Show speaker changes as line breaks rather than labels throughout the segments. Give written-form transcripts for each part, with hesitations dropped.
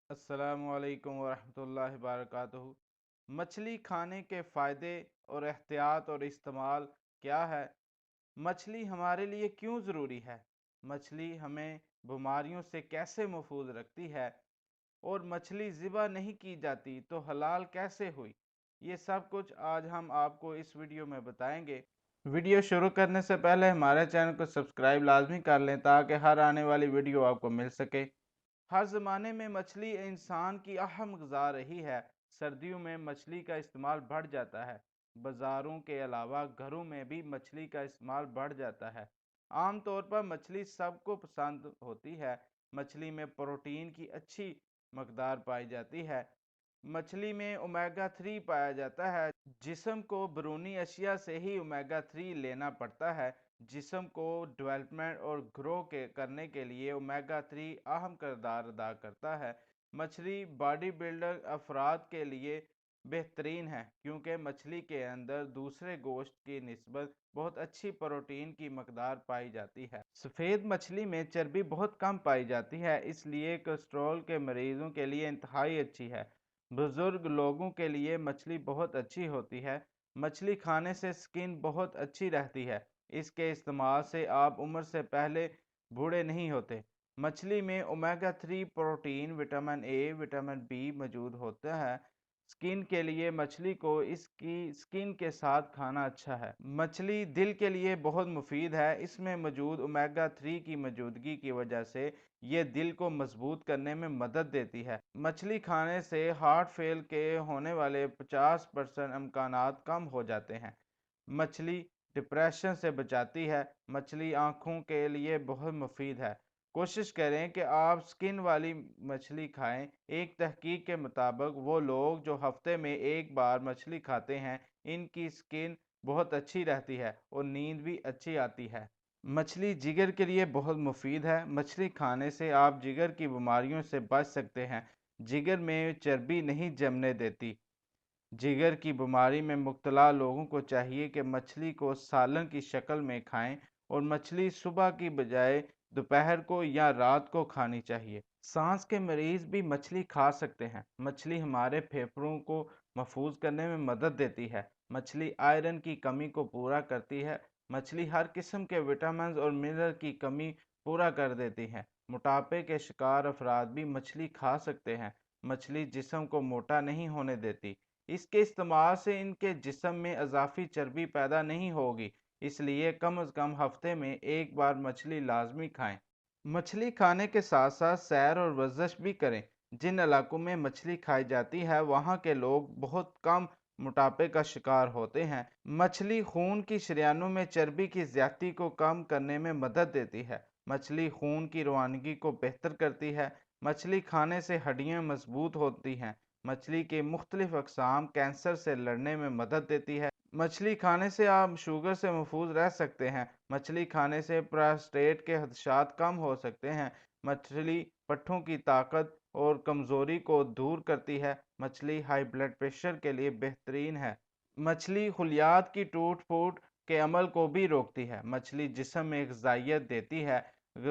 السلام علیکم ورحمۃ اللہ وبرکاتہ۔ مچھلی کھانے کے فائدے اور احتیاط اور استعمال کیا ہے؟ مچھلی ہمارے لیے کیوں ضروری ہے؟ مچھلی ہمیں بیماریوں سے کیسے محفوظ رکھتی ہے؟ اور مچھلی ذبح نہیں کی جاتی تو حلال کیسے ہوئی؟ یہ سب کچھ آج ہم آپ کو اس ویڈیو میں بتائیں گے۔ ویڈیو شروع کرنے سے پہلے ہمارے چینل کو سبسکرائب لازمی کر لیں تاکہ ہر آنے والی ویڈیو آپ کو مل سکے۔ ہر زمانے میں مچھلی انسان کی اہم غذا رہی ہے۔ سردیوں میں مچھلی کا استعمال بڑھ جاتا ہے۔ بازاروں کے علاوہ گھروں میں بھی مچھلی کا استعمال بڑھ جاتا ہے۔ عام طور پر مچھلی سب کو پسند ہوتی ہے۔ مچھلی میں پروٹین کی اچھی مقدار پائی جاتی ہے۔ مچھلی میں اومیگا 3 پایا جاتا ہے۔ جسم کو بیرونی اشیاء سے ہی اومیگا 3 لینا پڑتا ہے۔ جسم کو ڈیولپمنٹ اور گرو کرنے کے لیے اومیگا 3 اہم کردار ادا کرتا ہے۔ مچھلی باڈی بلڈر افراد کے لیے بہترین ہے کیونکہ مچھلی کے اندر دوسرے گوشت کی نسبت بہت اچھی پروٹین کی مقدار پائی جاتی ہے۔ سفید مچھلی میں چربی بہت کم پائی جاتی ہے، اس لیے کولیسٹرول کے مریضوں کے لیے انتہائی اچھی ہے۔ بزرگ لوگوں کے لیے مچھلی بہت اچھی ہوتی ہے۔ مچھلی کھانے سے سکن بہت اچھی رہتی ہے۔ اس کے استعمال سے آپ عمر سے پہلے بوڑھے نہیں ہوتے۔ مچھلی میں omega 3 protein, vitamin A, vitamin B موجود ہوتا ہے۔ سکن کے لیے مچھلی کو اس کی سکن کے ساتھ کھانا اچھا ہے۔ مچھلی دل کے لیے بہت مفید ہے۔ اس میں موجود اومیگا 3 کی موجودگی کی وجہ سے یہ دل کو مضبوط کرنے میں مدد دیتی ہے۔ مچھلی کھانے سے ہارٹ فیل کے ہونے والے 50% امکانات کم ہو جاتے ہیں۔ مچھلی ڈپریشن سے بچاتی ہے۔ مچھلی آنکھوں کے لیے بہت مفید ہے۔ کوشش کریں کہ آپ سکن والی مچھلی کھائیں۔ ایک تحقیق کے مطابق وہ لوگ جو ہفتے میں ایک بار مچھلی کھاتے ہیں ان کی سکن بہت اچھی رہتی ہے اور نیند بھی اچھی آتی ہے۔ مچھلی جگر کے لیے بہت مفید ہے۔ مچھلی کھانے سے آپ جگر کی بیماریوں سے بچ سکتے ہیں۔ جگر میں چربی نہیں جمنے دیتی۔ جگر کی بیماری میں مبتلا لوگوں کو چاہیے کہ مچھلی کو سالن کی شکل میں کھائیں اور مچھلی صبح کی بجائے دوپہر کو یا رات کو کھانی چاہیے۔ سانس کے مریض بھی مچھلی کھا سکتے ہیں۔ مچھلی ہمارے پھیپھڑوں کو محفوظ کرنے میں مدد دیتی ہے۔ مچھلی آئرن کی کمی کو پورا کرتی ہے۔ مچھلی ہر قسم کے وٹامنز اور منرل کی کمی پورا کر دیتی ہے۔ موٹاپے کے شکار افراد بھی مچھلی کھا سکتے ہیں۔ مچھلی جسم کو موٹا نہیں ہونے دیتی۔ اس کے استعمال سے ان کے جسم میں اضافی چربی پیدا نہیں ہوگی، اس لیے کم از کم ہفتے میں ایک بار مچھلی لازمی کھائیں۔ مچھلی کھانے کے ساتھ ساتھ سیر اور ورزش بھی کریں۔ جن علاقوں میں مچھلی کھائی جاتی ہے وہاں کے لوگ بہت کم موٹاپے کا شکار ہوتے ہیں۔ مچھلی خون کی شریانوں میں چربی کی زیادتی کو کم کرنے میں مدد دیتی ہے۔ مچھلی خون کی روانگی کو بہتر کرتی ہے۔ مچھلی کھانے سے ہڈیاں مضبوط ہوتی ہیں۔ مچھلی کے مختلف اقسام کینسر سے لڑنے میں مدد دیتی ہے۔ مچھلی کھانے سے آپ شوگر سے محفوظ رہ سکتے ہیں۔ مچھلی کھانے سے پراسٹیٹ کے خدشات کم ہو سکتے ہیں۔ مچھلی پٹھوں کی طاقت اور کمزوری کو دور کرتی ہے۔ مچھلی ہائی بلڈ پریشر کے لیے بہترین ہے۔ مچھلی خلیات کی ٹوٹ پھوٹ کے عمل کو بھی روکتی ہے۔ مچھلی جسم میں غذائیت دیتی ہے۔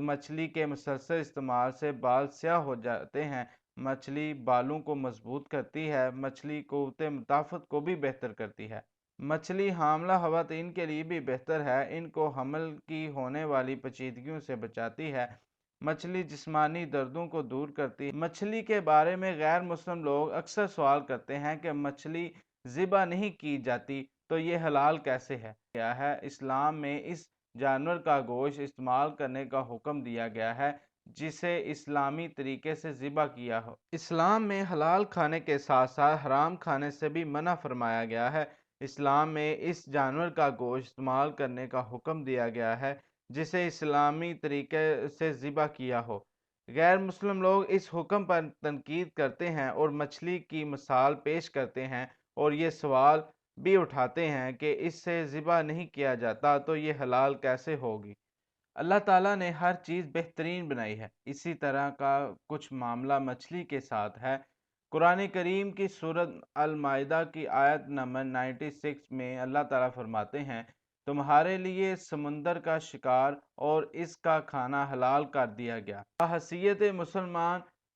مچھلی کے مسلسل استعمال سے بال سیاہ ہو جاتے ہیں۔ مچھلی بالوں کو مضبوط کرتی ہے۔ مچھلی قوت مدافعت کو بھی بہتر کرتی ہے۔ مچھلی حاملہ خواتین کے لیے بھی بہتر ہے۔ ان کو حمل کی ہونے والی پیچیدگیوں سے بچاتی ہے۔ مچھلی جسمانی دردوں کو دور کرتی ہے۔ مچھلی کے بارے میں غیر مسلم لوگ اکثر سوال کرتے ہیں کہ مچھلی ذبح نہیں کی جاتی تو یہ حلال کیسے ہے؟ کیا ہے اسلام میں اس جانور کا گوشت استعمال کرنے کا حکم دیا گیا ہے جسے اسلامی طریقے سے ذبح کیا ہو۔ اسلام میں حلال کھانے کے ساتھ ساتھ حرام کھانے سے بھی منع فرمایا گیا ہے۔ اسلام میں اس جانور کا گوشت استعمال کرنے کا حکم دیا گیا ہے جسے اسلامی طریقے سے ذبح کیا ہو۔ غیر مسلم لوگ اس حکم پر تنقید کرتے ہیں اور مچھلی کی مثال پیش کرتے ہیں اور یہ سوال بھی اٹھاتے ہیں کہ اس سے ذبح نہیں کیا جاتا تو یہ حلال کیسے ہوگی؟ اللہ تعالیٰ نے ہر چیز بہترین بنائی ہے۔ اسی طرح کا کچھ معاملہ مچھلی کے ساتھ ہے۔ قرآن کریم کی سورۃ المائدہ کی آیت نمبر 96 میں اللہ تعالیٰ فرماتے ہیں، تمہارے لیے سمندر کا شکار اور اس کا کھانا حلال کر دیا گیا۔ حیثیت مسلمان